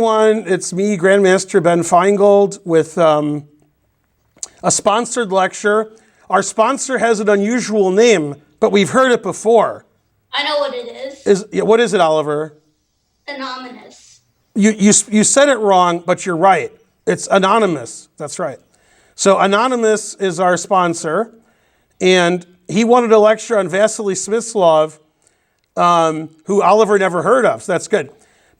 everyone. It's me, Grandmaster Ben Feingold, with a sponsored lecture. Our sponsor has an unusual name, but we've heard it before. I know what it is. What is it, Oliver? Anonymous. You said it wrong, but you're right. It's anonymous. That's right. So Anonymous is our sponsor, and he wanted a lecture on Vasily Smyslov, who Oliver never heard of, so that's good.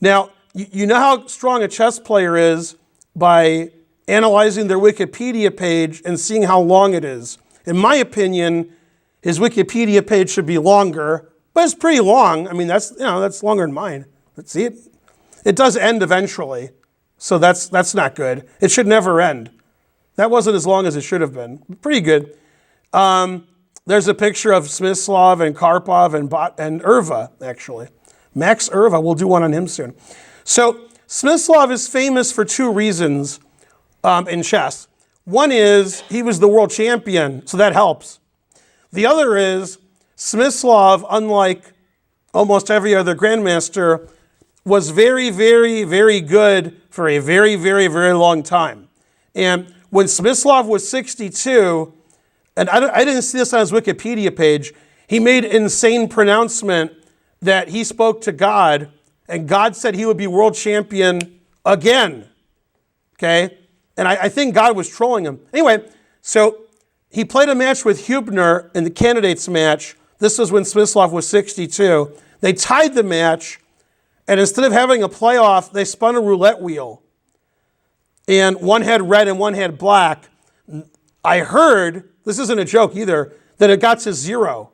Now, you know how strong a chess player is by analyzing their Wikipedia page and seeing how long it is. In my opinion, his Wikipedia page should be longer, but it's pretty long. I mean, that's longer than mine. Let's see it. It does end eventually, so that's not good. It should never end. That wasn't as long as it should have been. Pretty good. There's a picture of Smyslov and Karpov and Irva, actually. Max Irva, we'll do one on him soon. So Smyslov is famous for two reasons in chess. One is he was the world champion, so that helps. The other is Smyslov, unlike almost every other grandmaster, was very, very, very good for a very, very, very long time. And when Smyslov was 62, and I didn't see this on his Wikipedia page, he made an insane pronouncement that he spoke to God, and God said he would be world champion again. Okay? And I think God was trolling him. Anyway, so he played a match with Hubner in the candidates match. This was when Smyslov was 62. They tied the match, and instead of having a playoff, they spun a roulette wheel. And one had red and one had black. I heard, this isn't a joke either, that it got to 0.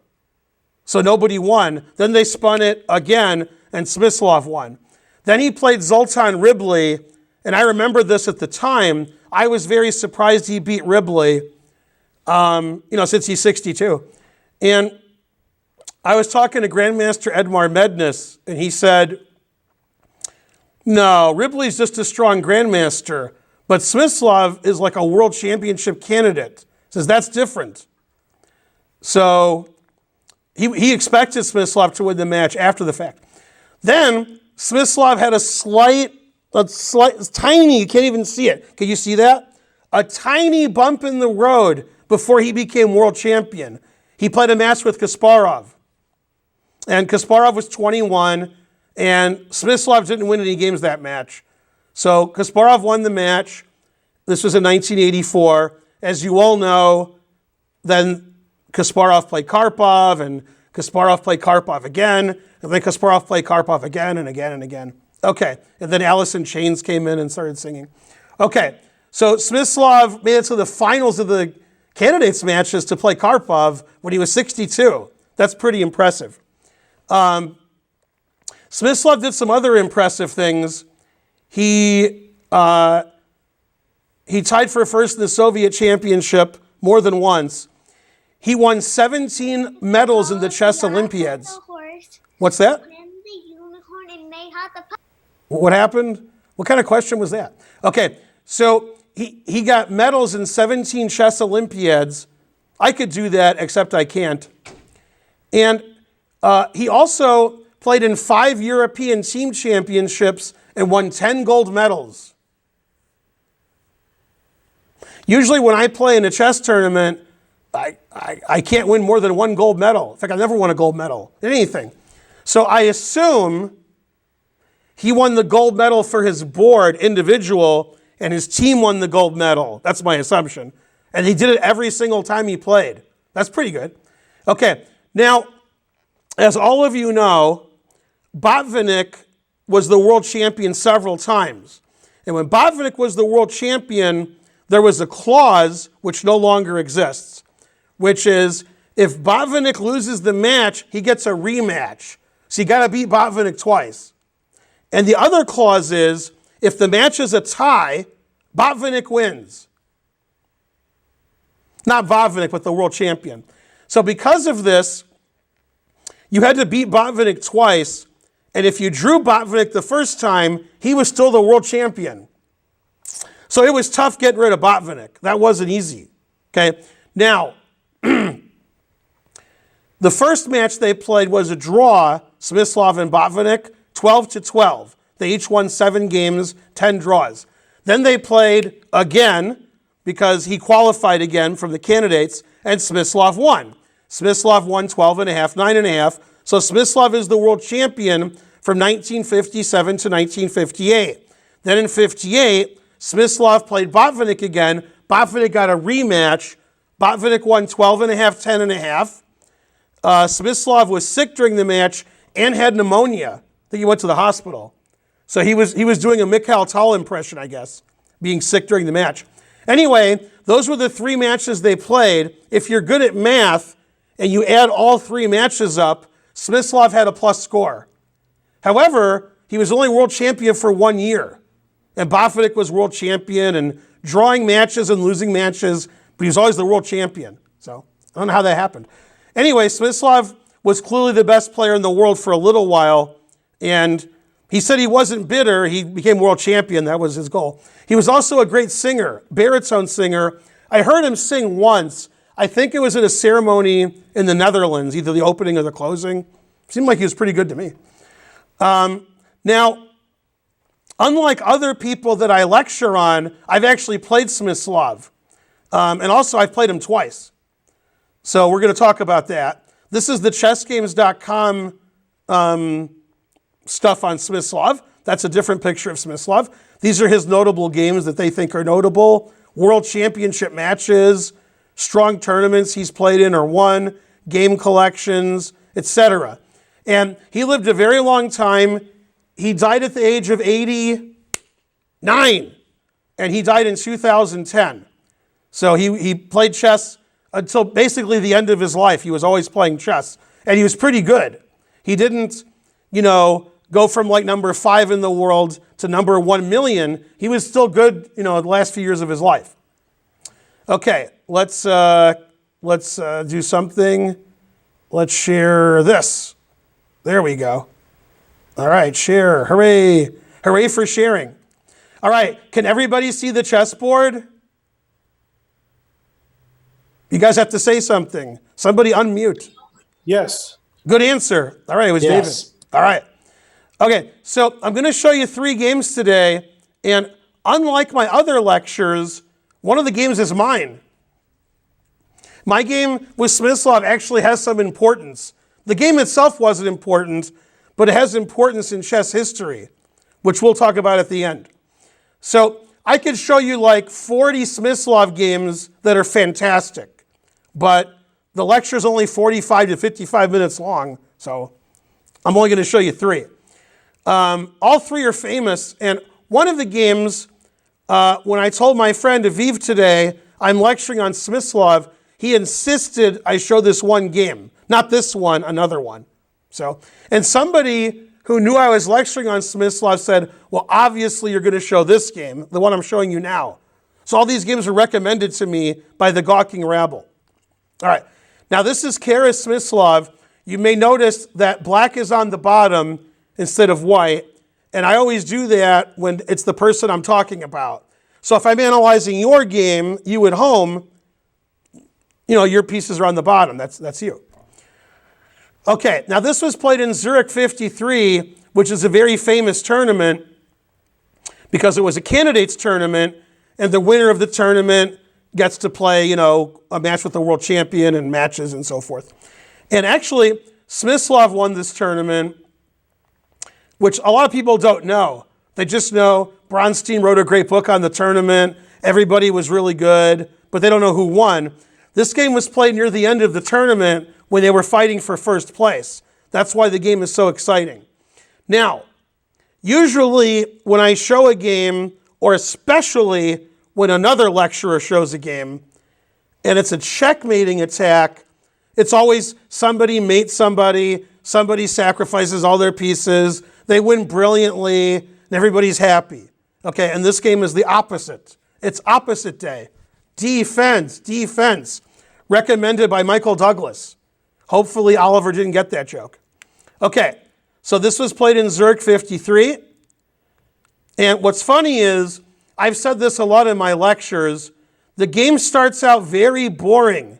So nobody won. Then they spun it again, and Smyslov won. Then he played Zoltan Ribley, and I remember this at the time. I was very surprised he beat Ribley, since he's 62. And I was talking to Grandmaster Edmar Mednis, and he said, no, Ribley's just a strong grandmaster, but Smyslov is like a world championship candidate. He says that's different. So he expected Smyslov to win the match after the fact. Then Smyslov had a slight, tiny, you can't even see it. Can you see that? A tiny bump in the road before he became world champion. He played a match with Kasparov. And Kasparov was 21, and Smyslov didn't win any games that match. So Kasparov won the match. This was in 1984. As you all know, then Kasparov played Karpov, and Kasparov played Karpov again, and then Kasparov played Karpov again and again and again. Okay, and then Alice in Chains came in and started singing. Okay, so Smyslov made it to the finals of the candidates matches to play Karpov when he was 62. That's pretty impressive. Smyslov did some other impressive things. He tied for first in the Soviet championship more than once. He won 17 medals in the chess Olympiads. What's that? What happened? What kind of question was that? Okay, so he got medals in 17 chess Olympiads. I could do that, except I can't. And he also played in 5 European team championships and won 10 gold medals. Usually when I play in a chess tournament, I can't win more than 1 gold medal. In fact, I never won a gold medal in anything. So I assume he won the gold medal for his board, individual, and his team won the gold medal. That's my assumption. And he did it every single time he played. That's pretty good. Okay, now, as all of you know, Botvinnik was the world champion several times. And when Botvinnik was the world champion, there was a clause which no longer exists, which is if Botvinnik loses the match, he gets a rematch. So you got to beat Botvinnik twice. And the other clause is if the match is a tie, Botvinnik wins. Not Botvinnik, but the world champion. So because of this, you had to beat Botvinnik twice, and if you drew Botvinnik the first time, he was still the world champion. So it was tough getting rid of Botvinnik. That wasn't easy. Okay. Now, the first match they played was a draw, Smyslov and Botvinnik, 12-12. They each won 7 games, 10 draws. Then they played again because he qualified again from the candidates, and Smyslov won. Smyslov won 12.5, 9.5. So Smyslov is the world champion from 1957 to 1958. Then in 58, Smyslov played Botvinnik again. Botvinnik got a rematch. Botvinnik won 12.5, 10.5. Smyslov was sick during the match and had pneumonia. I think he went to the hospital. So he was doing a Mikhail Tal impression, I guess, being sick during the match. Anyway, those were the 3 matches they played. If you're good at math and you add all 3 matches up, Smyslov had a plus score. However, he was only world champion for 1 year. And Botvinnik was world champion and drawing matches and losing matches, but he was always the world champion. So I don't know how that happened. Anyway, Smyslov was clearly the best player in the world for a little while, and he said he wasn't bitter. He became world champion. That was his goal. He was also a great singer, baritone singer. I heard him sing once. I think it was at a ceremony in the Netherlands, either the opening or the closing. Seemed like he was pretty good to me. Now, unlike other people that I lecture on, I've actually played Smyslov. And also I've played him twice. So we're going to talk about that. This is the chessgames.com stuff on Smyslov. That's a different picture of Smyslov. These are his notable games that they think are notable. World championship matches, strong tournaments he's played in or won, game collections, etc. And he lived a very long time. He died at the age of 89, and he died in 2010. So he played chess until basically the end of his life. He was always playing chess, and he was pretty good. He didn't, go from like number 5 in the world to number 1 million. He was still good, the last few years of his life. Okay, let's do something. Let's share this. There we go. All right, share. Hooray. Hooray for sharing. All right, can everybody see the chessboard? You guys have to say something. Somebody unmute. Yes. Good answer. All right, it was Yes. David. All right. Okay, so I'm going to show you 3 games today, and unlike my other lectures, one of the games is mine. My game with Smyslov actually has some importance. The game itself wasn't important, but it has importance in chess history, which we'll talk about at the end. So I could show you like 40 Smyslov games that are fantastic, but the lecture is only 45 to 55 minutes long, so I'm only going to show you 3. All 3 are famous, and one of the games, when I told my friend Aviv today, I'm lecturing on Smyslov, he insisted I show this one game. Not this one, another one. And somebody who knew I was lecturing on Smyslov said, well, obviously you're going to show this game, the one I'm showing you now. So all these games were recommended to me by the gawking rabble. All right, now this is Keres Smyslov. You may notice that black is on the bottom instead of white, and I always do that when it's the person I'm talking about. So if I'm analyzing your game, you at home, your pieces are on the bottom. That's you. Okay, now this was played in Zurich 53, which is a very famous tournament because it was a candidates tournament, and the winner of the tournament gets to play, a match with the world champion and matches and so forth. And actually, Smyslov won this tournament, which a lot of people don't know. They just know Bronstein wrote a great book on the tournament. Everybody was really good, but they don't know who won. This game was played near the end of the tournament when they were fighting for first place. That's why the game is so exciting. Now, usually when I show a game, or especially when another lecturer shows a game, and it's a checkmating attack, it's always somebody mates somebody sacrifices all their pieces, they win brilliantly, and everybody's happy. Okay, and this game is the opposite. It's opposite day. Defense. Recommended by Michael Douglas. Hopefully Oliver didn't get that joke. Okay, so this was played in Zurich 53. And what's funny is, I've said this a lot in my lectures, the game starts out very boring,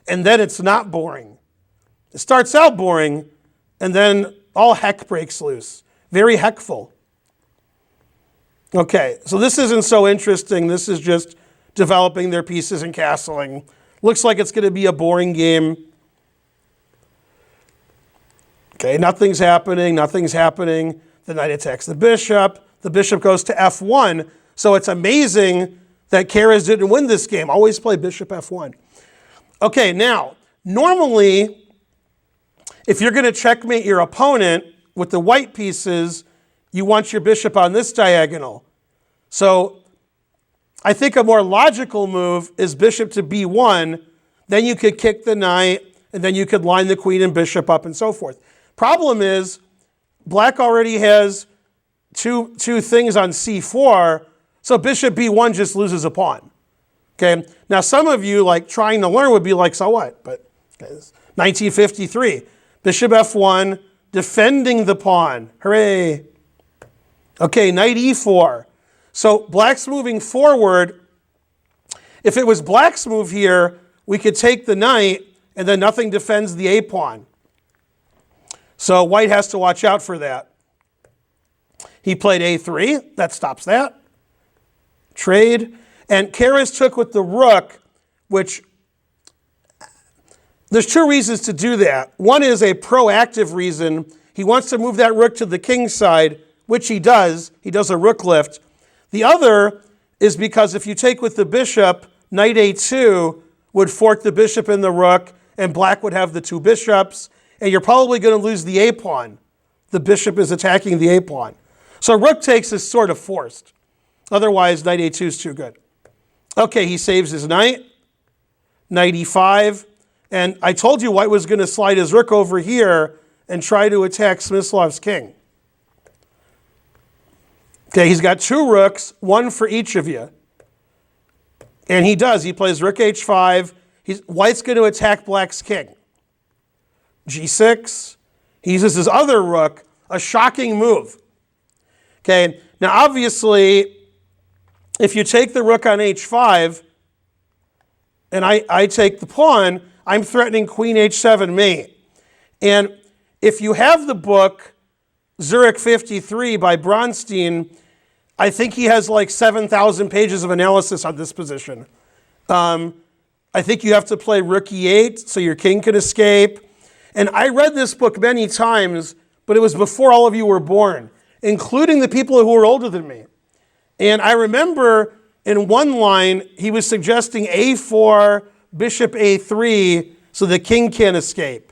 and then it's not boring. It starts out boring, and then all heck breaks loose. Very heckful. Okay, so this isn't so interesting. This is just developing their pieces and castling. Looks like it's going to be a boring game. Okay, nothing's happening. The knight attacks the bishop. The bishop goes to f1. So it's amazing that Keres didn't win this game. Always play bishop f1. Okay, now, normally, if you're going to checkmate your opponent with the white pieces, you want your bishop on this diagonal. So I think a more logical move is bishop to b1. Then you could kick the knight, and then you could line the queen and bishop up and so forth. Problem is, black already has two things on c4, so bishop b1 just loses a pawn. Okay, now some of you like trying to learn would be like, so what? But 1953, bishop f1, defending the pawn. Hooray! Okay, knight e4. So black's moving forward. If it was black's move here, we could take the knight, and then nothing defends the a pawn. So white has to watch out for that. He played a3. That stops that. Trade. And Keres took with the rook, which there's two reasons to do that. One is a proactive reason. He wants to move that rook to the king side, which he does. He does a rook lift. The other is because if you take with the bishop, knight a2 would fork the bishop and the rook, and black would have the two bishops, and you're probably going to lose the a pawn. The bishop is attacking the a pawn. So rook takes is sort of forced. Otherwise, knight a2 is too good. Okay, he saves his knight. Knight e5. And I told you white was going to slide his rook over here and try to attack Smyslov's king. Okay, he's got two rooks, one for each of you. And he does. He plays rook h5. White's going to attack black's king. g6. He uses his other rook, a shocking move. Okay, now obviously, if you take the rook on h5, and I take the pawn, I'm threatening queen h7 mate. And if you have the book, Zurich 53 by Bronstein, I think he has like 7,000 pages of analysis on this position. I think you have to play rook e8 so your king can escape. And I read this book many times, but it was before all of you were born, including the people who were older than me. And I remember in one line, he was suggesting a4, bishop a3, so the king can't escape.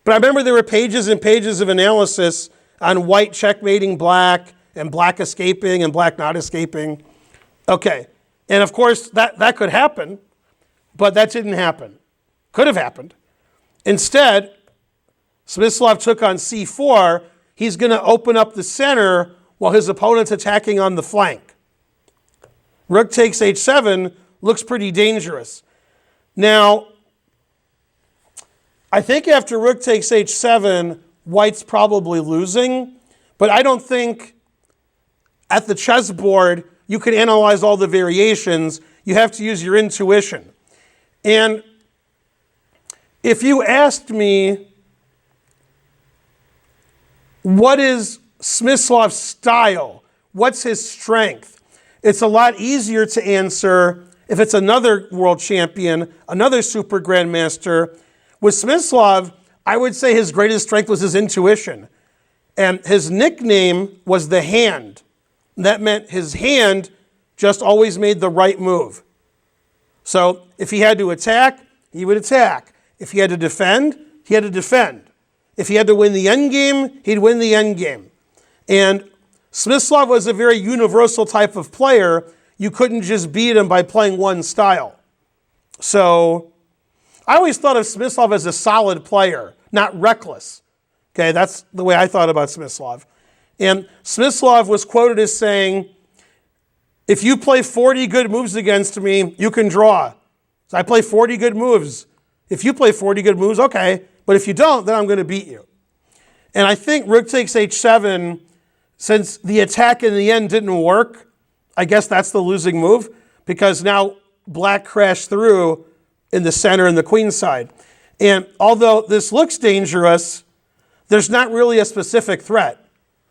But I remember there were pages and pages of analysis on white checkmating black, and black escaping, and black not escaping. Okay, and of course, that could happen, but that didn't happen. Could have happened. Instead, Smyslov took on c4. He's going to open up the center while his opponent's attacking on the flank. Rook takes h7 looks pretty dangerous. Now, I think after rook takes h7, white's probably losing, but I don't think at the chessboard you can analyze all the variations. You have to use your intuition. And if you asked me, what is Smyslov's style? What's his strength? It's a lot easier to answer if it's another world champion, another super grandmaster. With Smyslov, I would say his greatest strength was his intuition. And his nickname was the hand. That meant his hand just always made the right move. So if he had to attack, he would attack. If he had to defend, he had to defend. If he had to win the endgame, he'd win the endgame. And Smyslov was a very universal type of player. You couldn't just beat him by playing one style. So I always thought of Smyslov as a solid player, not reckless. Okay, that's the way I thought about Smyslov. And Smyslov was quoted as saying, if you play 40 good moves against me, you can draw. So I play 40 good moves. If you play 40 good moves, okay. But if you don't, then I'm going to beat you. And I think rook takes h7, since the attack in the end didn't work, I guess that's the losing move, because now black crashed through in the center and the queen side. And although this looks dangerous, there's not really a specific threat.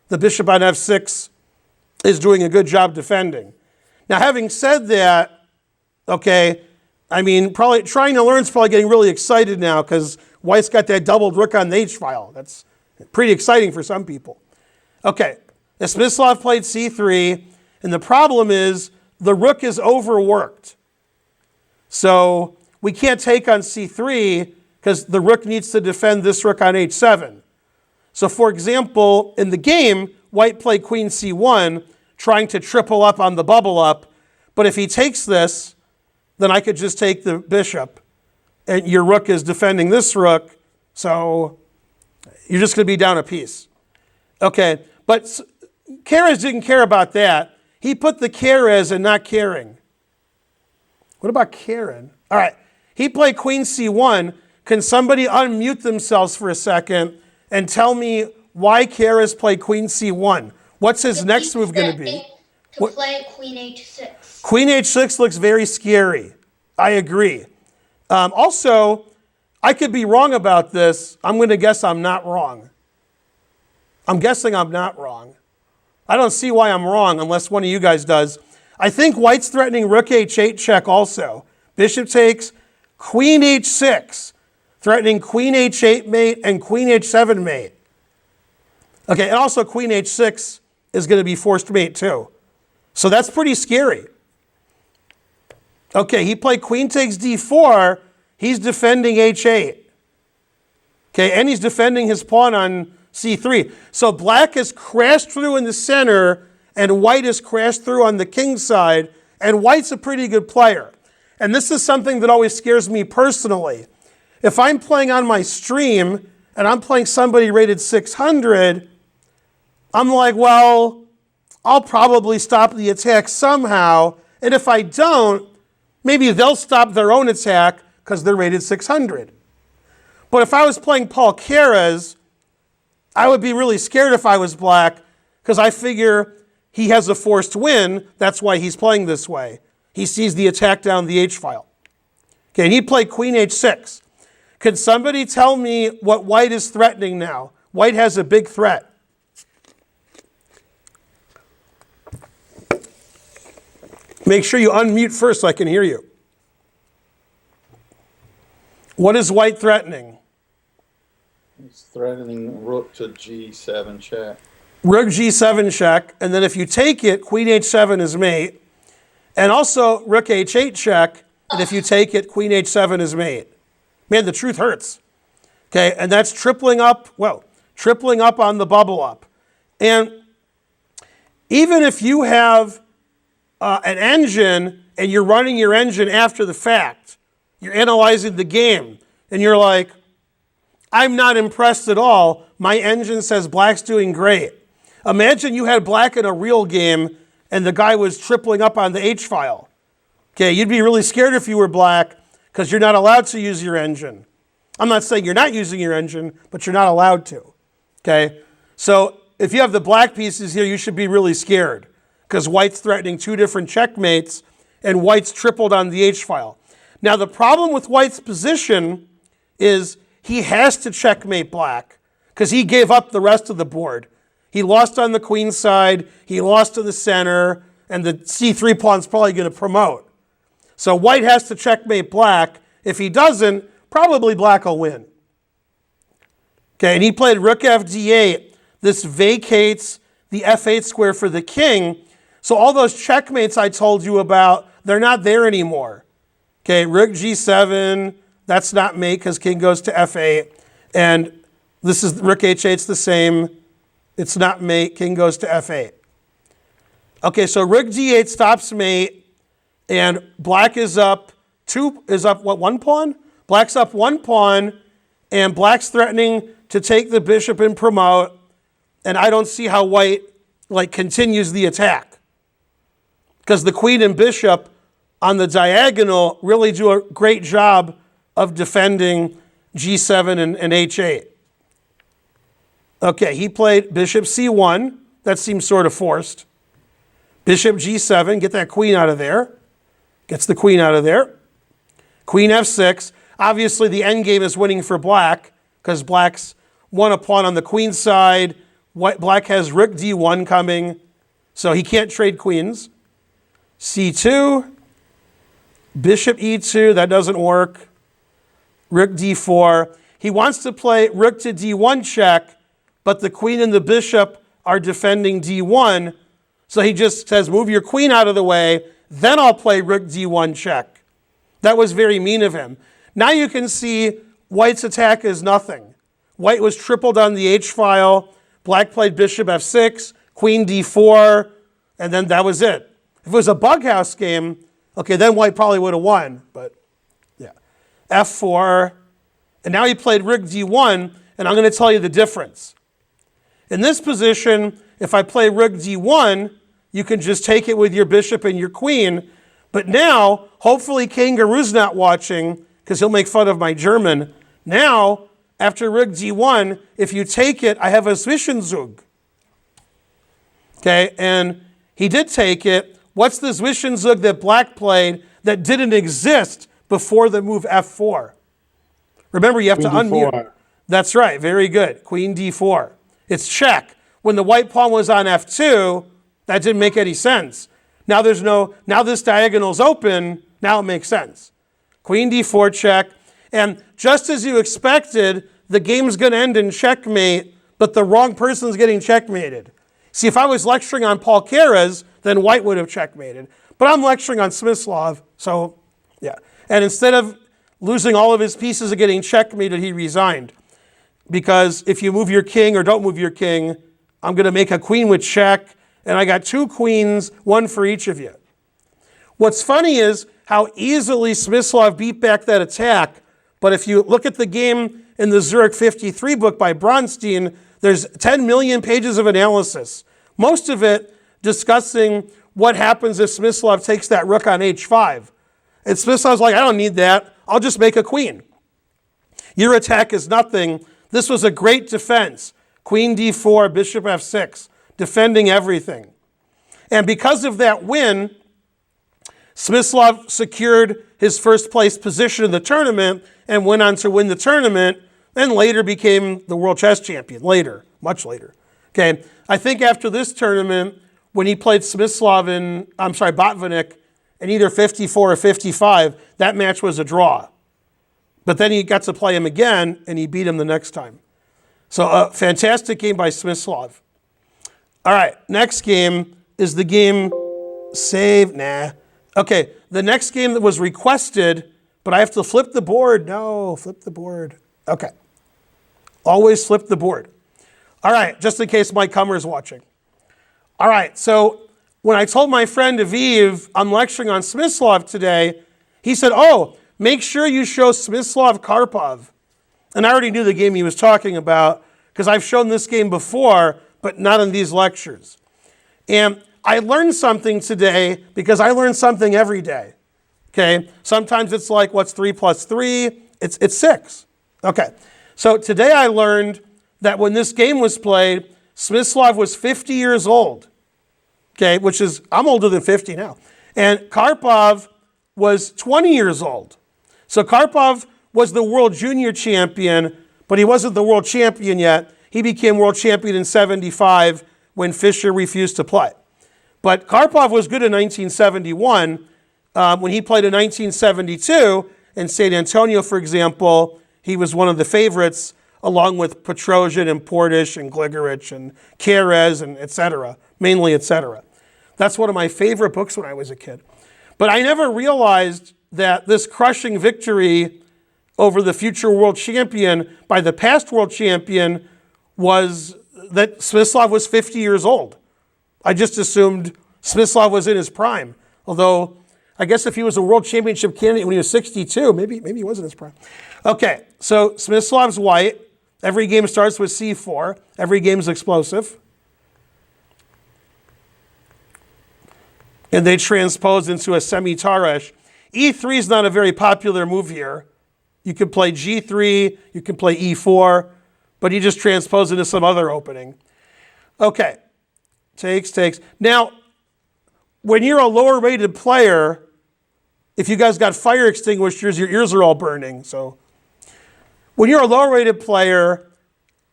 The bishop on f6 is doing a good job defending. Now, having said that, okay, I mean, probably trying to learn is probably getting really excited now because white's got that doubled rook on the h-file. That's pretty exciting for some people. Okay, Smyslov played c3, and the problem is the rook is overworked. So we can't take on c3 because the rook needs to defend this rook on h7. So for example, in the game, white played queen c1, trying to triple up on the bubble up. But if he takes this, then I could just take the bishop, and your rook is defending this rook, so you're just going to be down a piece. Okay, but Keres didn't care about that. He put the Keres and not caring. What about Karen? All right, he played queen c1. Can somebody unmute themselves for a second and tell me why Keres played queen c1? What's his next move going to be? To play queen h6. Queen h6 looks very scary. I agree. Also, I could be wrong about this. I'm going to guess I'm not wrong. I'm guessing I'm not wrong. I don't see why I'm wrong unless one of you guys does. I think white's threatening rook h8 check also. Bishop takes, queen h6, threatening queen h8 mate and queen h7 mate. Okay, and also queen h6 is going to be forced mate too. So that's pretty scary. Okay, he played queen takes d4. He's defending h8. Okay, and he's defending his pawn on c3. So black has crashed through in the center, and white has crashed through on the king side, and white's a pretty good player. And this is something that always scares me personally. If I'm playing on my stream, and I'm playing somebody rated 600, I'm like, well, I'll probably stop the attack somehow, and if I don't, maybe they'll stop their own attack because they're rated 600. But if I was playing Paul Keres, I would be really scared if I was black because I figure he has a forced win. That's why he's playing this way. He sees the attack down the h-file. Okay, and he played queen h6. Could somebody tell me what white is threatening now? White has a big threat. Make sure you unmute first so I can hear you. What is white threatening? He's threatening rook to g7 check. Rook g7 check, and then if you take it, queen h7 is mate. And also rook h8 check, and if you take it, queen h7 is mate. Man, the truth hurts. Okay, and that's tripling up, well, tripling up on the bubble up. And even if you have an engine and you're running your engine after the fact, you're analyzing the game, and you're like, I'm not impressed at all. My engine says black's doing great. Imagine you had black in a real game and the guy was tripling up on the h-file. Okay, you'd be really scared if you were black because you're not allowed to use your engine. I'm not saying you're not using your engine, but you're not allowed to. Okay, so if you have the black pieces here, you should be really scared because white's threatening two different checkmates and white's tripled on the h-file. Now the problem with white's position is he has to checkmate black because he gave up the rest of the board. He lost on the queen side, he lost to the center, and the c3 pawn's probably going to promote. So white has to checkmate black. If he doesn't, probably black will win. Okay, and he played rook fd8. This vacates the f8 square for the king. So all those checkmates I told you about, they're not there anymore. Okay, rook g7, that's not mate because king goes to f8. And this is rook h8's the same. It's not mate, king goes to f8. Okay, so rook d8 stops mate, and black is up one pawn? Black's up one pawn, and black's threatening to take the bishop and promote, and I don't see how white continues the attack. Because the queen and bishop on the diagonal really do a great job of defending g7 and h8. Okay, he played bishop c1. That seems sort of forced. Bishop g7, get that queen out of there. Gets the queen out of there. Queen f6. Obviously, the endgame is winning for black because black's won a pawn on the queen side. Black has rook d1 coming. So he can't trade queens. C2, bishop E2, that doesn't work. Rook D4. He wants to play rook to D1 check, but the queen and the bishop are defending D1. So he just says, move your queen out of the way, then I'll play rook D1 check. That was very mean of him. Now you can see white's attack is nothing. White was tripled on the H-file. Black played bishop F6, queen D4, and then that was it. If it was a bug house game, okay, then white probably would have won, but yeah. F4, and now he played rook D1, and I'm going to tell you the difference. In this position, if I play rook D1, you can just take it with your bishop and your queen, but now, hopefully Kangaroo's not watching, because he'll make fun of my German. Now, after rook D1, if you take it, I have a Zwischenzug. Okay, and he did take it. What's the Zwischenzug that black played that didn't exist before the move F4? Remember, you have to unmute. That's right, very good. Queen D4. It's check. When the white pawn was on F2, that didn't make any sense. Now this diagonal's open, now it makes sense. Queen D4 check. And just as you expected, the game's going to end in checkmate, but the wrong person's getting checkmated. See, if I was lecturing on Paul Keres, then white would have checkmated. But I'm lecturing on Smyslov, so yeah. And instead of losing all of his pieces and getting checkmated, he resigned. Because if you move your king or don't move your king, I'm going to make a queen with check, and I got 2 queens, 1 for each of you. What's funny is how easily Smyslov beat back that attack, but if you look at the game in the Zurich 53 book by Bronstein, there's 10 million pages of analysis, most of it discussing what happens if Smyslov takes that rook on H5. And Smyslov's like, I don't need that, I'll just make a queen. Your attack is nothing. This was a great defense. Queen D4, bishop F6, defending everything. And because of that win, Smyslov secured his first place position in the tournament and went on to win the tournament and later became the world chess champion. Later, much later. Okay, I think after this tournament, when he played Botvinnik in either 54 or 55, that match was a draw. But then he got to play him again and he beat him the next time. So a fantastic game by Smyslov. All right, next game is the game Okay, the next game that was requested, but I have to flip the board. No, flip the board. Okay. Always flip the board. All right, just in case Mike Kummer's watching. All right, so when I told my friend Aviv I'm lecturing on Smyslov today, he said, oh, make sure you show Smyslov Karpov. And I already knew the game he was talking about because I've shown this game before, but not in these lectures. And I learned something today because I learn something every day. Okay, sometimes it's like, what's 3 plus 3? It's 6. Okay, so today I learned that when this game was played, Smyslov was 50 years old. Okay, which is, I'm older than 50 now. And Karpov was 20 years old. So Karpov was the world junior champion, but he wasn't the world champion yet. He became world champion in 75 when Fischer refused to play. But Karpov was good in 1971. When he played in 1972 in San Antonio, for example, he was one of the favorites along with Petrosian and Portish and Gligorich and Keres and et cetera, mainly et cetera. That's one of my favorite books when I was a kid. But I never realized that this crushing victory over the future world champion by the past world champion was that Smyslov was 50 years old. I just assumed Smyslov was in his prime. Although, I guess if he was a world championship candidate when he was 62, maybe he was in his prime. Okay, so Smyslov's white. Every game starts with C4. Every game is explosive. And they transpose into a semi-Taresh. E3 is not a very popular move here. You could play G3, you can play E4, but you just transpose into some other opening. Okay, takes. Now, when you're a lower rated player, if you guys got fire extinguishers, your ears are all burning. So when you're a lower rated player,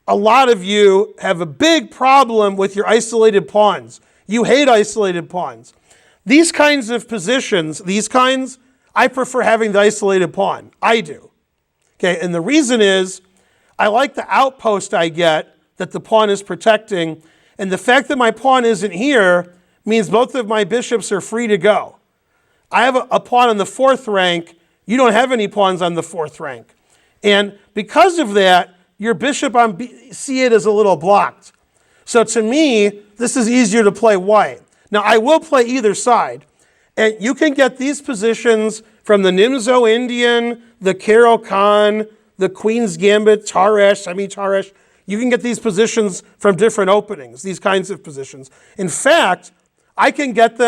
a lot of you have a big problem with your isolated pawns. You hate isolated pawns. These kinds of positions, I prefer having the isolated pawn. I do. Okay, and the reason is I like the outpost I get that the pawn is protecting, and the fact that my pawn isn't here means both of my bishops are free to go. I have a pawn on the 4th rank. You don't have any pawns on the 4th rank. And because of that, your bishop on c8 is a little blocked. So to me, this is easier to play white. Now, I will play either side. And you can get these positions from the Nimzo Indian, the Carol Khan, the Queen's Gambit, Taresh. You can get these positions from different openings, these kinds of positions. In fact, I can get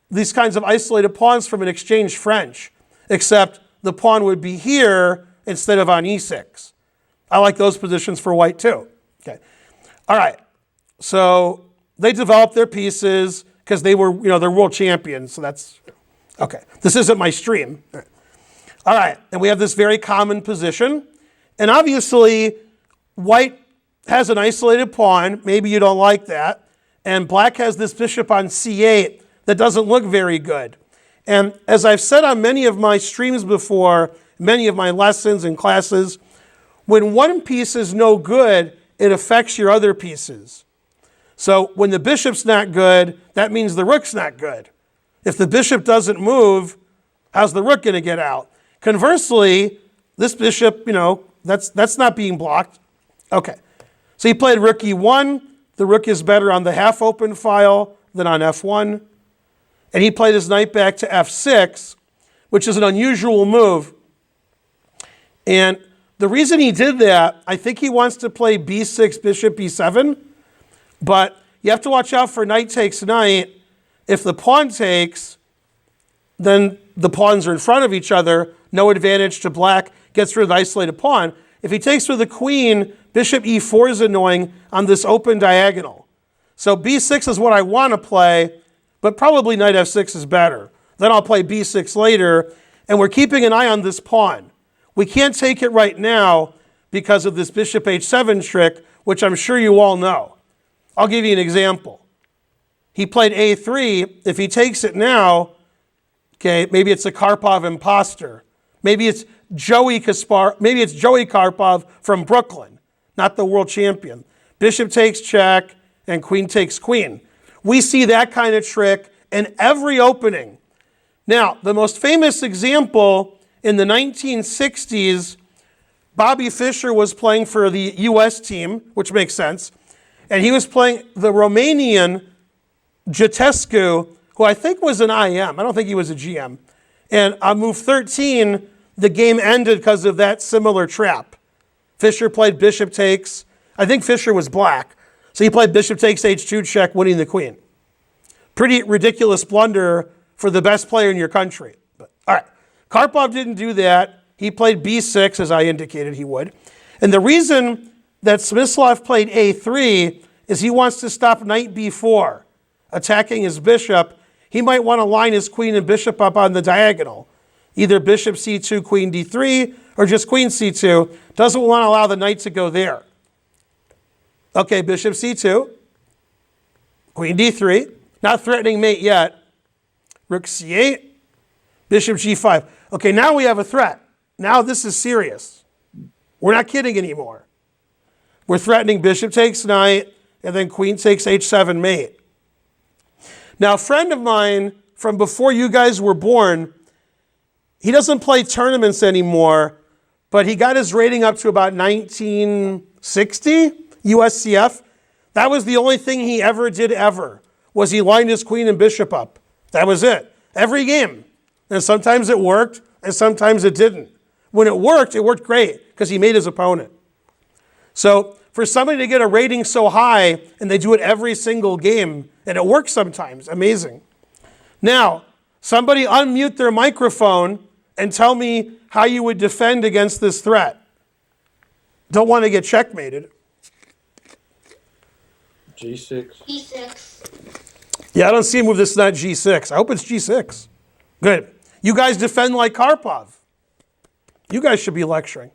these kinds of isolated pawns from an exchange French, except the pawn would be here instead of on e6. I like those positions for white too. Okay. All right. So they developed their pieces because they were, they're world champions. So that's, okay. This isn't my stream. All right. And we have this very common position. And obviously, white has an isolated pawn. Maybe you don't like that. And black has this bishop on c8 that doesn't look very good. And as I've said on many of my streams before, many of my lessons and classes, when one piece is no good, it affects your other pieces. So when the bishop's not good, that means the rook's not good. If the bishop doesn't move, how's the rook going to get out? Conversely, this bishop, that's not being blocked. Okay, so he played rook e1. The rook is better on the half-open file than on f1. And he played his knight back to f6, which is an unusual move. And the reason he did that, I think he wants to play b6, bishop b7. But you have to watch out for knight takes knight. If the pawn takes, then the pawns are in front of each other. No advantage to black. Gets rid of the isolated pawn. If he takes with the queen, bishop e4 is annoying on this open diagonal. So b6 is what I want to play, but probably knight f6 is better. Then I'll play b6 later, and we're keeping an eye on this pawn. We can't take it right now because of this bishop h7 trick, which I'm sure you all know. I'll give you an example. He played a3. If he takes it now, okay, maybe it's a Karpov imposter. Maybe it's Joey Karpov from Brooklyn, not the world champion. Bishop takes check and queen takes queen. We see that kind of trick in every opening. Now, the most famous example in the 1960s, Bobby Fischer was playing for the US team, which makes sense. And he was playing the Romanian Jitescu, who I think was an IM. I don't think he was a GM. And on move 13, the game ended because of that similar trap. Fischer played bishop takes. I think Fischer was black. So he played bishop takes h2 check, winning the queen. Pretty ridiculous blunder for the best player in your country. But, all right. Karpov didn't do that. He played b6, as I indicated he would. And the reason that Smyslov played a3 is he wants to stop knight b4, attacking his bishop. He might want to line his queen and bishop up on the diagonal. Either bishop c2, queen d3, or just queen c2. Doesn't want to allow the knight to go there. Okay, bishop c2, queen d3. Not threatening mate yet. Rook c8, bishop g5. Okay, now we have a threat. Now this is serious. We're not kidding anymore. We're threatening bishop takes knight, and then queen takes h7 mate. Now, a friend of mine from before you guys were born, he doesn't play tournaments anymore, but he got his rating up to about 1960 USCF. That was the only thing he ever did was he lined his queen and bishop up. That was it. Every game. And sometimes it worked, and sometimes it didn't. When it worked great, because he made his opponent. So for somebody to get a rating so high, and they do it every single game, and it works sometimes, amazing. Now, somebody unmute their microphone and tell me how you would defend against this threat. Don't want to get checkmated. G6. E6. Yeah, I don't see a move that's not G6. I hope it's G6. Good. You guys defend like Karpov. You guys should be lecturing.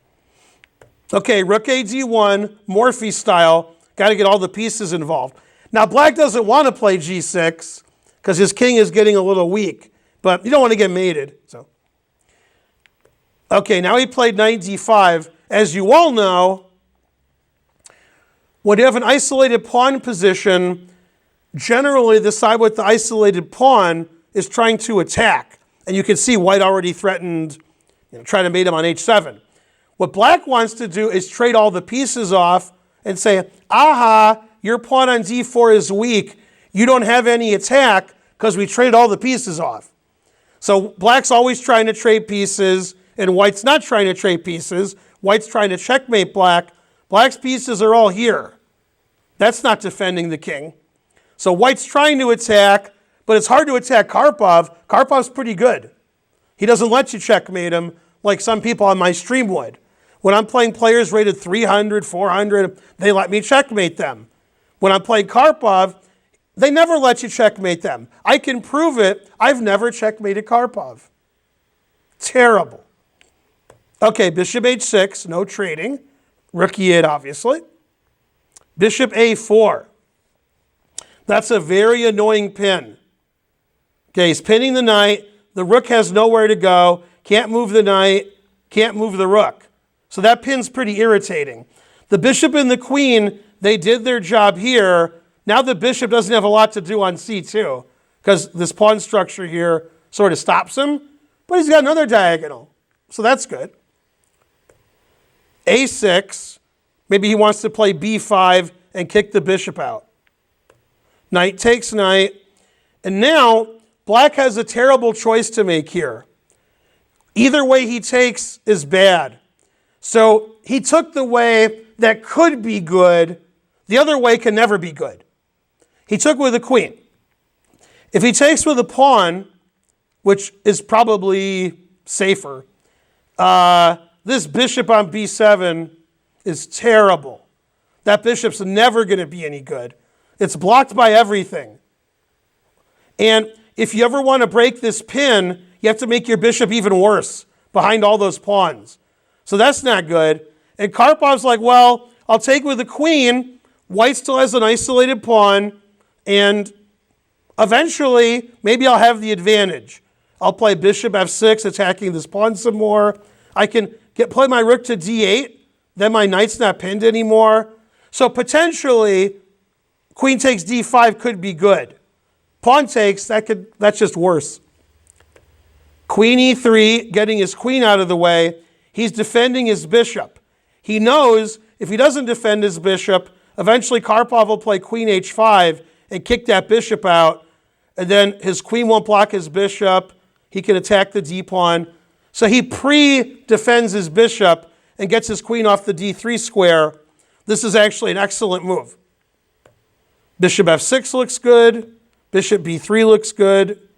Okay, rook a d1, Morphy style. Got to get all the pieces involved. Now, black doesn't want to play g6 because his king is getting a little weak, but you don't want to get mated. So, okay, now he played knight d5. As you all know, when you have an isolated pawn position, generally the side with the isolated pawn is trying to attack. And you can see white already threatened, trying to mate him on h7. What black wants to do is trade all the pieces off and say, aha, your pawn on d4 is weak. You don't have any attack because we traded all the pieces off. So black's always trying to trade pieces and white's not trying to trade pieces. White's trying to checkmate black. Black's pieces are all here. That's not defending the king. So white's trying to attack, but it's hard to attack Karpov. Karpov's pretty good. He doesn't let you checkmate him like some people on my stream would. When I'm playing players rated 300, 400, they let me checkmate them. When I'm playing Karpov, they never let you checkmate them. I can prove it. I've never checkmated Karpov. Terrible. Okay, bishop h6, no trading. Rook e8, obviously. Bishop a4. That's a very annoying pin. Okay, he's pinning the knight. The rook has nowhere to go. Can't move the knight. Can't move the rook. So that pin's pretty irritating. The bishop and the queen, they did their job here. Now the bishop doesn't have a lot to do on c2 because this pawn structure here sort of stops him. But he's got another diagonal. So that's good. a6. Maybe he wants to play b5 and kick the bishop out. Knight takes knight. And now black has a terrible choice to make here. Either way he takes is bad. So he took the way that could be good. The other way can never be good. He took with a queen. If he takes with a pawn, which is probably safer, this bishop on b7 is terrible. That bishop's never going to be any good. It's blocked by everything. And if you ever want to break this pin, you have to make your bishop even worse behind all those pawns. So that's not good. And Karpov's like, well, I'll take with the queen. White still has an isolated pawn. And eventually, maybe I'll have the advantage. I'll play bishop f6, attacking this pawn some more. I can play my rook to d8. Then my knight's not pinned anymore. So potentially, queen takes d5 could be good. Pawn takes, that's just worse. Queen e3, getting his queen out of the way. He's defending his bishop. He knows if he doesn't defend his bishop, eventually Karpov will play queen h5 and kick that bishop out. And then his queen won't block his bishop. He can attack the d-pawn. So he pre-defends his bishop and gets his queen off the d3 square. This is actually an excellent move. Bishop f6 looks good. Bishop b3 looks good.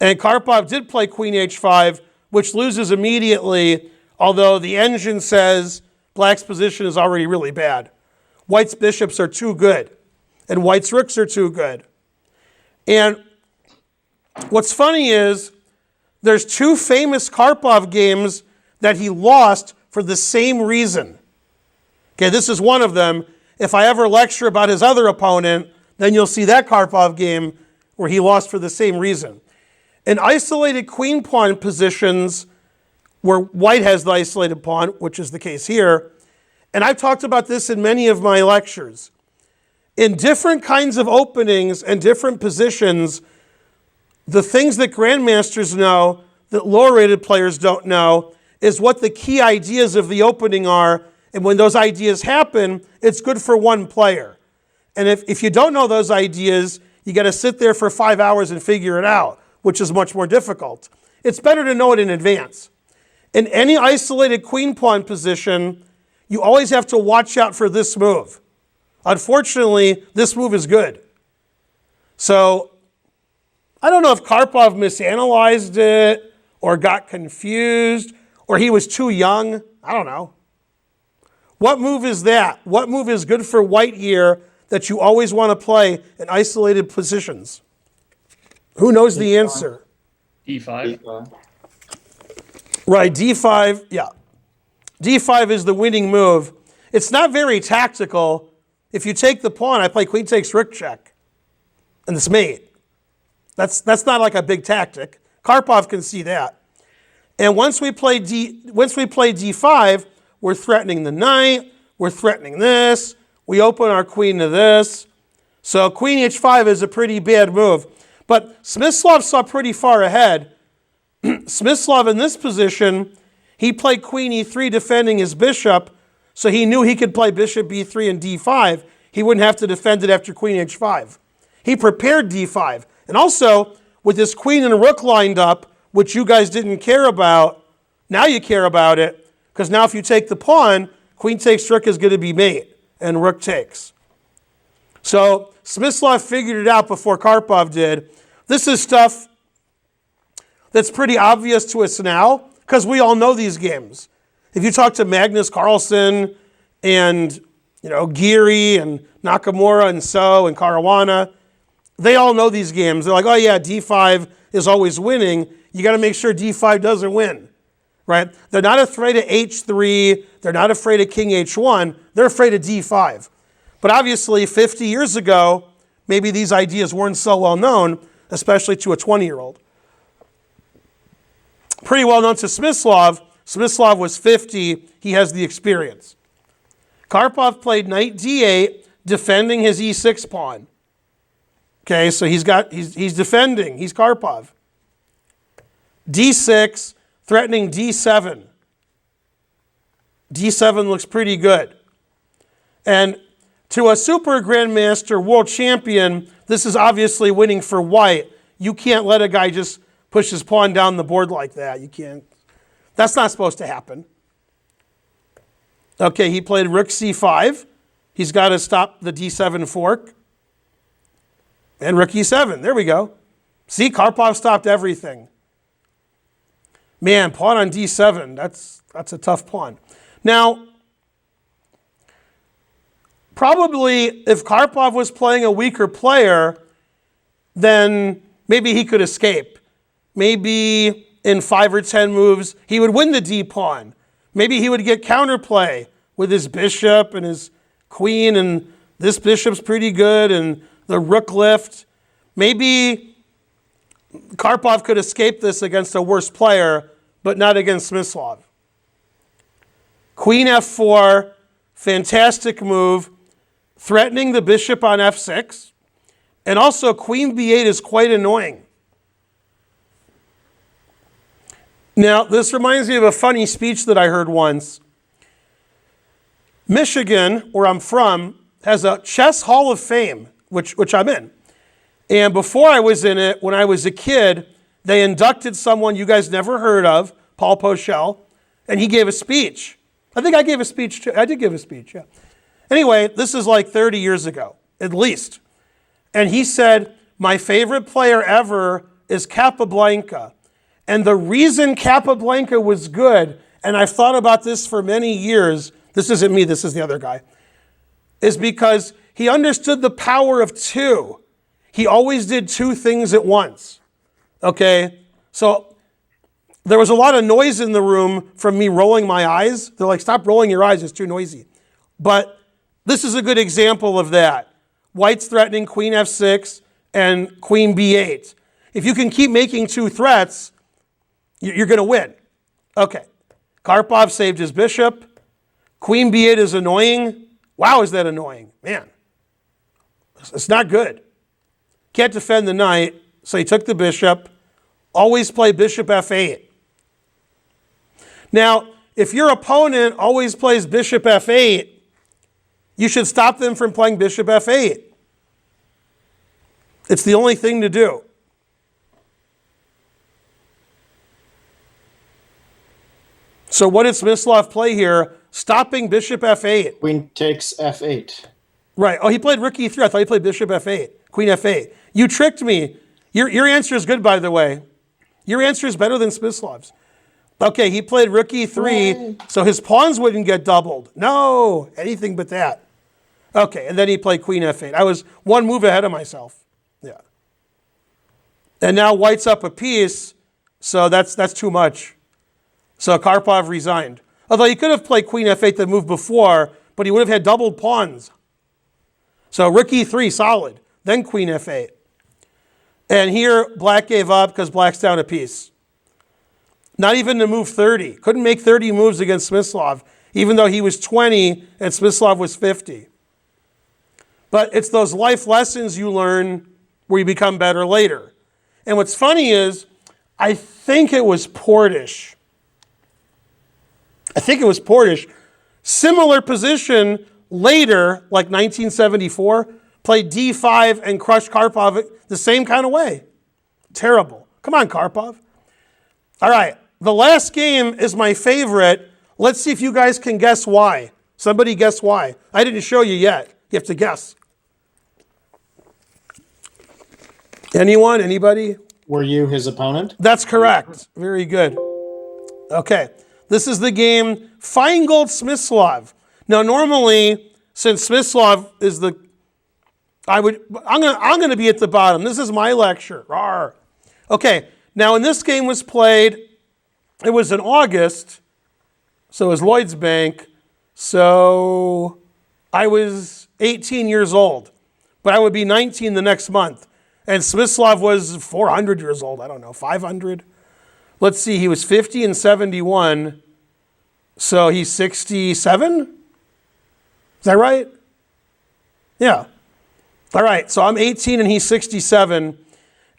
And Karpov did play queen h5, which loses immediately, although the engine says black's position is already really bad. White's bishops are too good, and white's rooks are too good. And what's funny is there's two famous Karpov games that he lost for the same reason. Okay, this is one of them. If I ever lecture about his other opponent, then you'll see that Karpov game where he lost for the same reason. In isolated queen pawn positions where white has the isolated pawn, which is the case here, and I've talked about this in many of my lectures. In different kinds of openings and different positions, the things that grandmasters know that lower rated players don't know is what the key ideas of the opening are. And when those ideas happen, it's good for one player. And if you don't know those ideas, you got to sit there for 5 hours and figure it out, which is much more difficult. It's better to know it in advance. In any isolated queen pawn position, you always have to watch out for this move. Unfortunately, this move is good. So I don't know if Karpov misanalyzed it or got confused or he was too young. I don't know. What move is that? What move is good for white here that you always want to play in isolated positions? Who knows the answer? D5. Right, d5, yeah. d5 is the winning move. It's not very tactical. if you take the pawn, I play queen takes rook check, and it's mate. That's not like a big tactic. Karpov can see that. And once we play d5, we're threatening the knight, we're threatening this, we open our queen to this. So queen h5 is a pretty bad move. But Smyslov saw pretty far ahead. Smyslov in this position, he played queen e3 defending his bishop, so he knew he could play bishop b3 and d5. He wouldn't have to defend it after queen h5. He prepared d5. And also, with this queen and rook lined up, which you guys didn't care about, now you care about it, because now if you take the pawn, queen takes rook is going to be mate, and rook takes. So Smyslov figured it out before Karpov did. This is stuff that's pretty obvious to us now, because we all know these games. If you talk to Magnus Carlsen and Geary and Nakamura and So and Caruana, they all know these games. They're like, oh yeah, d5 is always winning. You got to make sure d5 doesn't win, right? They're not afraid of h3. They're not afraid of king h1. They're afraid of d5. But obviously, 50 years ago, maybe these ideas weren't so well known, especially to a 20-year-old. Pretty well known to Smyslov. Smyslov was 50. He has the experience. Karpov played knight d8, defending his e6 pawn. Okay, so he's defending. He's Karpov. d6, threatening d7. d7 looks pretty good. And to a super grandmaster world champion, this is obviously winning for white. You can't let a guy just push his pawn down the board like that. You can't. That's not supposed to happen. Okay, he played rook c5. He's got to stop the d7 fork. And rook e7. There we go. See, Karpov stopped everything. Man, pawn on d7. That's a tough pawn. Now, probably if Karpov was playing a weaker player, then maybe he could escape. Maybe in 5 or 10 moves, he would win the d pawn. Maybe he would get counterplay with his bishop and his queen, and this bishop's pretty good, and the rook lift. Maybe Karpov could escape this against a worse player, but not against Smyslov. Queen f4, fantastic move, threatening the bishop on f6. And also queen b8 is quite annoying. Now, this reminds me of a funny speech that I heard once. Michigan, where I'm from, has a chess hall of fame, which I'm in. And before I was in it, when I was a kid, they inducted someone you guys never heard of, Paul Pochel, and he gave a speech. I think I gave a speech too. I did give a speech, yeah. Anyway, this is like 30 years ago, at least. And he said, my favorite player ever is Capablanca. And the reason Capablanca was good, and I've thought about this for many years, this isn't me, this is the other guy, is because he understood the power of two. He always did two things at once. Okay? So there was a lot of noise in the room from me rolling my eyes. They're like, stop rolling your eyes, it's too noisy. But this is a good example of that. White's threatening queen f6 and queen b8. If you can keep making two threats, you're going to win. Okay. Karpov saved his bishop. Queen b8 is annoying. Wow, is that annoying? Man, it's not good. Can't defend the knight, so he took the bishop. Always play bishop f8. Now, if your opponent always plays bishop f8, you should stop them from playing bishop f8. It's the only thing to do. So what did Smyslov play here? Stopping bishop f8. Queen takes f8. Right. Oh, he played rook e3. I thought he played bishop f8. Queen f8. You tricked me. Your answer is good, by the way. Your answer is better than Smyslov's. Okay, he played rook e3, so his pawns wouldn't get doubled. No, anything but that. Okay, and then he played queen f8. I was one move ahead of myself. Yeah. And now white's up a piece, so that's too much. So Karpov resigned. Although he could have played queen f8 the move before, but he would have had doubled pawns. So rook e3, solid. Then queen f8. And here, black gave up because black's down a piece. Not even to move 30. Couldn't make 30 moves against Smyslov, even though he was 20 and Smyslov was 50. But it's those life lessons you learn where you become better later. And what's funny is, I think it was Portish. Similar position later, like 1974, played d5 and crushed Karpov the same kind of way. Terrible. Come on, Karpov. All right, the last game is my favorite. Let's see if you guys can guess why. Somebody guess why. I didn't show you yet. You have to guess. Anyone? Anybody? Were you his opponent? That's correct. Very good. Okay. This is the game Feingold Smyslov. Now, normally, since Smyslov is I'm going to be at the bottom. This is my lecture. Rawr. Okay. Now, when this game was played, it was in August, so it was Lloyd's Bank. So I was 18 years old, but I would be 19 the next month. And Smyslov was 400 years old. I don't know, 500. Let's see, he was 50 and 71. So he's 67? Is that right? Yeah. All right, so I'm 18 and he's 67.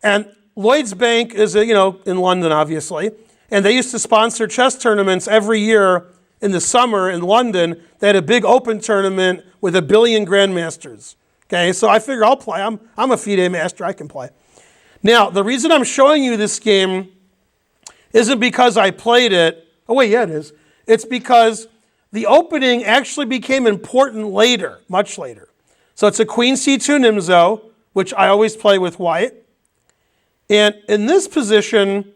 And Lloyd's Bank is, in London, obviously. And they used to sponsor chess tournaments every year in the summer in London. They had a big open tournament with 1 billion grandmasters. Okay, so I figure I'll play. I'm a FIDE master. I can play. Now, the reason I'm showing you this game isn't because I played it. Oh, wait, yeah, it is. It's because the opening actually became important later, much later. So it's a queen c2 Nimzo, which I always play with white. And in this position,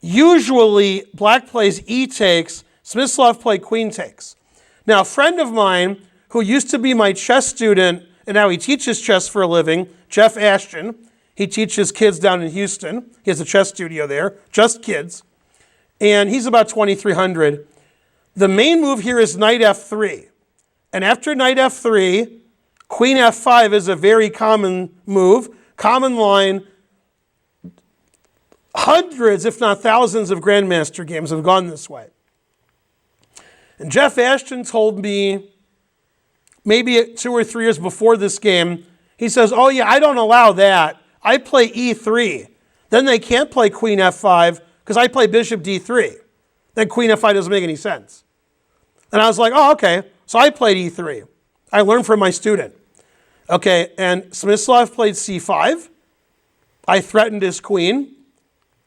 usually black plays e takes, Smyslov played queen takes. Now, a friend of mine who used to be my chess student, and now he teaches chess for a living, Jeff Ashton. He teaches kids down in Houston. He has a chess studio there, just kids. And he's about 2,300. The main move here is knight f3. And after knight f3, queen f5 is a very common move, common line. Hundreds, if not thousands, of grandmaster games have gone this way. And Jeff Ashton told me, maybe 2 or 3 years before this game, he says, oh yeah, I don't allow that. I play e3. Then they can't play queen f5 because I play bishop d3. Then queen f5 doesn't make any sense. And I was like, oh, okay. So I played e3. I learned from my student. Okay, and Smyslov played c5. I threatened his queen,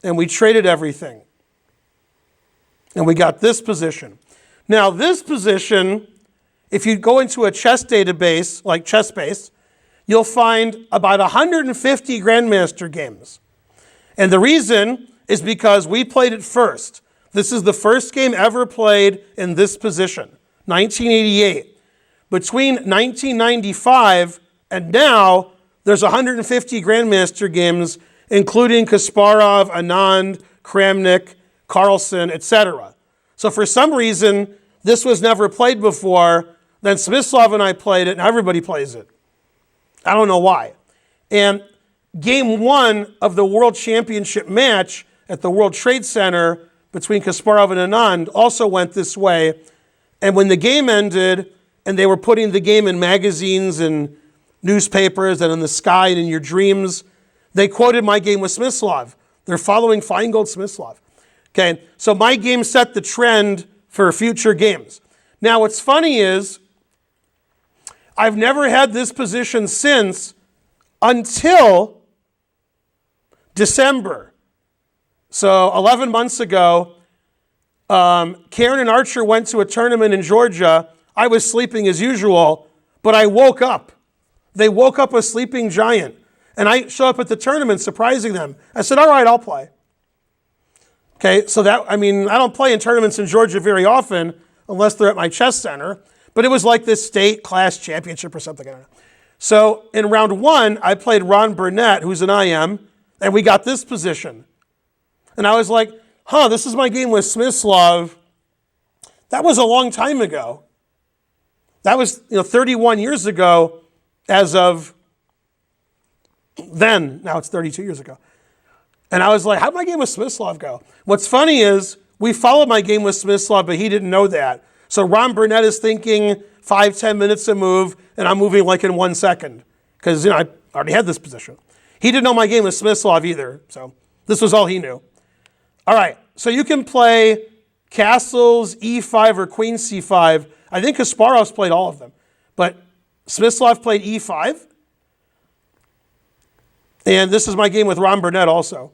and we traded everything. And we got this position. Now, this position, if you go into a chess database, like ChessBase, you'll find about 150 grandmaster games. And the reason is because we played it first. This is the first game ever played in this position, 1988. Between 1995 and now, there's 150 grandmaster games, including Kasparov, Anand, Kramnik, Carlsen, etc. So for some reason, this was never played before. Then Smyslov and I played it, and everybody plays it. I don't know why. And game 1 of the World Championship match at the World Trade Center between Kasparov and Anand also went this way. And when the game ended, and they were putting the game in magazines and newspapers and in the sky and in your dreams, they quoted my game with Smyslov. They're following Feingold Smyslov. Okay, so my game set the trend for future games. Now, what's funny is, I've never had this position since until December. So 11 months ago, Karen and Archer went to a tournament in Georgia. I was sleeping as usual, but I woke up. They woke up a sleeping giant. And I show up at the tournament surprising them. I said, all right, I'll play. Okay, so I don't play in tournaments in Georgia very often unless they're at my chess center. But it was like this state class championship or something. I don't know. So in round 1, I played Ron Burnett, who's an IM, and we got this position. And I was like, this is my game with Smyslov. That was a long time ago. That was 31 years ago, as of then. Now it's 32 years ago. And I was like, how'd my game with Smyslov go? What's funny is we followed my game with Smyslov, but he didn't know that. So Ron Burnett is thinking 5-10 minutes to move, and I'm moving like in 1 second because I already had this position. He didn't know my game with Smyslov either, so this was all he knew. All right, so you can play castles, e5 or queen c5. I think Kasparov's played all of them, but Smyslov played e5. And this is my game with Ron Burnett also.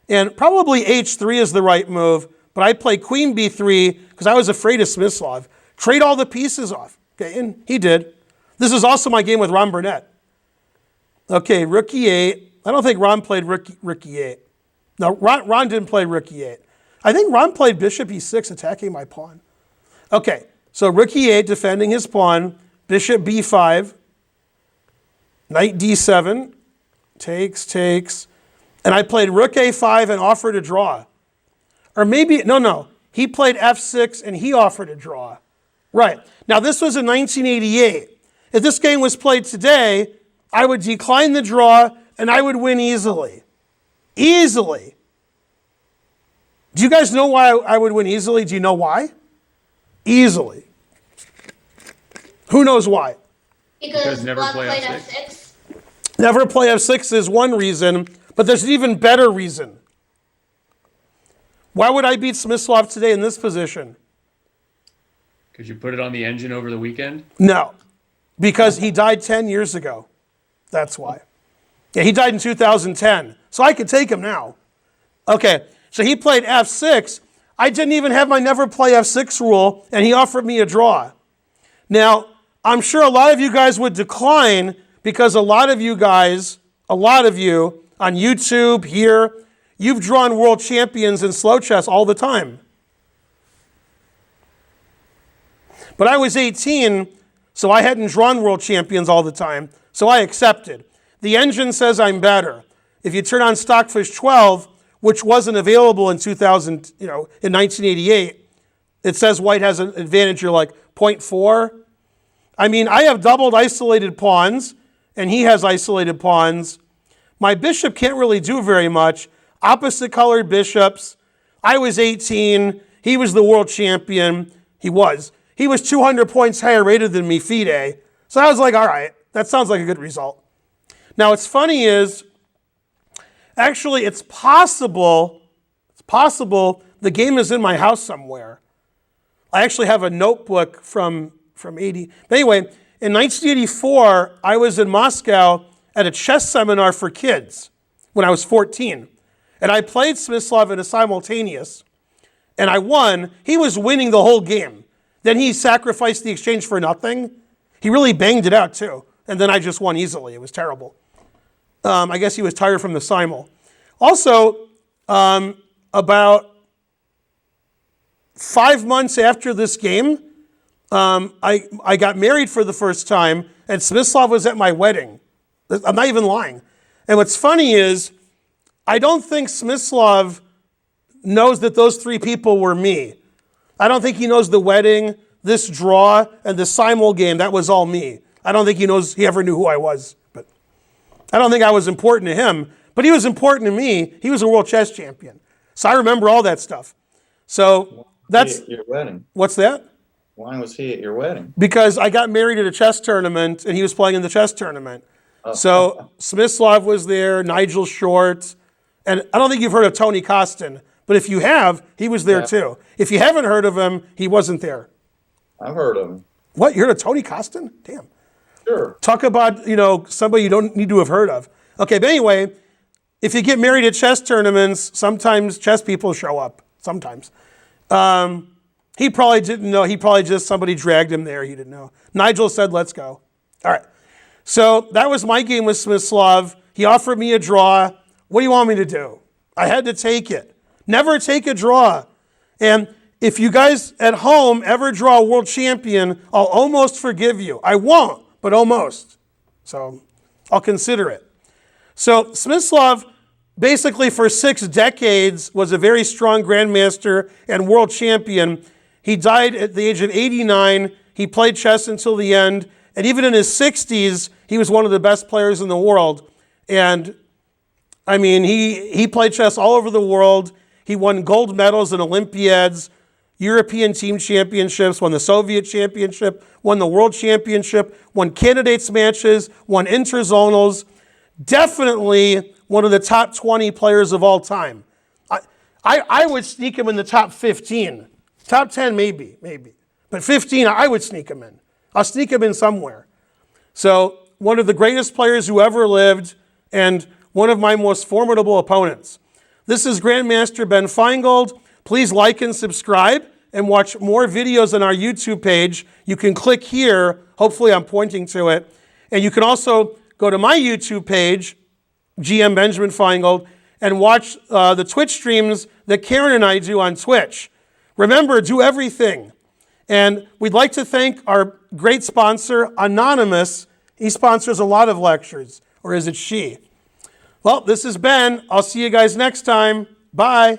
And probably h3 is the right move, but I played queen b3 because I was afraid of Smyslov. Trade all the pieces off. Okay, and he did. This is also my game with Ron Burnett. Okay, rook e8. I don't think Ron played rook e8. No, Ron didn't play rook e8. I think Ron played bishop e6 attacking my pawn. Okay, so rook e8 defending his pawn, bishop b5, knight d7, takes, and I played rook a5 and offered a draw. Or maybe, no, he played f6 and he offered a draw. Right, now this was in 1988. If this game was played today, I would decline the draw and I would win easily. Easily. Do you guys know why I would win easily? Do you know why? Easily. Who knows why? Because never Black play played F6. F6. Never play f6 is one reason, but there's an even better reason. Why would I beat Smyslov today in this position? Because you put it on the engine over the weekend? No, because he died 10 years ago. That's why. Yeah, he died in 2010, so I could take him now. Okay, so he played f6. I didn't even have my never play f6 rule, and he offered me a draw. Now, I'm sure a lot of you guys would decline because a lot of you on YouTube, here, you've drawn world champions in slow chess all the time. But I was 18, so I hadn't drawn world champions all the time, so I accepted. The engine says I'm better. If you turn on Stockfish 12, which wasn't available in 2000, in 1988, it says white has an advantage. You're like 0.4. I mean, I have doubled isolated pawns, and he has isolated pawns. My bishop can't really do very much. Opposite colored bishops. I was 18. He was the world champion. He was 200 points higher rated than me, FIDE. So I was like, all right, that sounds like a good result. Now, what's funny is, actually, it's possible the game is in my house somewhere. I actually have a notebook from 80. But anyway, in 1984, I was in Moscow at a chess seminar for kids when I was 14. And I played Smyslov in a simultaneous, and I won. He was winning the whole game. Then he sacrificed the exchange for nothing. He really banged it out too. And then I just won easily. It was terrible. I guess he was tired from the simul. Also, about 5 months after this game, I got married for the first time, and Smyslov was at my wedding. I'm not even lying. And what's funny is, I don't think Smyslov knows that those three people were me. I don't think he knows the wedding, this draw, and the simul game. That was all me. I don't think he ever knew who I was. But I don't think I was important to him. But he was important to me. He was a world chess champion. So I remember all that stuff. So that's... At your wedding. What's that? Why was he at your wedding? Because I got married at a chess tournament, and he was playing in the chess tournament. So Smyslov was there, Nigel Short, and I don't think you've heard of Tony Costin, but if you have, he was there too. If you haven't heard of him, he wasn't there. I've heard of him. What, you heard of Tony Costin? Damn. Sure. Talk about, somebody you don't need to have heard of. Okay, but anyway, if you get married at chess tournaments, sometimes chess people show up. Sometimes. He probably didn't know. He probably just, somebody dragged him there. He didn't know. Nigel said, let's go. All right. So that was my game with Smyslov. He offered me a draw. What do you want me to do? I had to take it. Never take a draw. And if you guys at home ever draw a world champion, I'll almost forgive you. I won't, but almost. So I'll consider it. So Smyslov, basically for 6 decades, was a very strong grandmaster and world champion. He died at the age of 89. He played chess until the end. And even in his 60s, he was one of the best players in the world. And I mean, he played chess all over the world. He won gold medals in Olympiads, European team championships, won the Soviet championship, won the world championship, won candidates matches, won interzonals. Definitely one of the top 20 players of all time. I would sneak him in the top 15. Top 10, maybe. But 15, I would sneak him in. I'll sneak him in somewhere. So one of the greatest players who ever lived and one of my most formidable opponents. This is Grandmaster Ben Feingold. Please like and subscribe and watch more videos on our YouTube page. You can click here. Hopefully I'm pointing to it. And you can also go to my YouTube page, GM Benjamin Feingold, and watch the Twitch streams that Karen and I do on Twitch. Remember, do everything. And we'd like to thank our great sponsor, Anonymous. He sponsors a lot of lectures, or is it she? Well, this is Ben. I'll see you guys next time. Bye.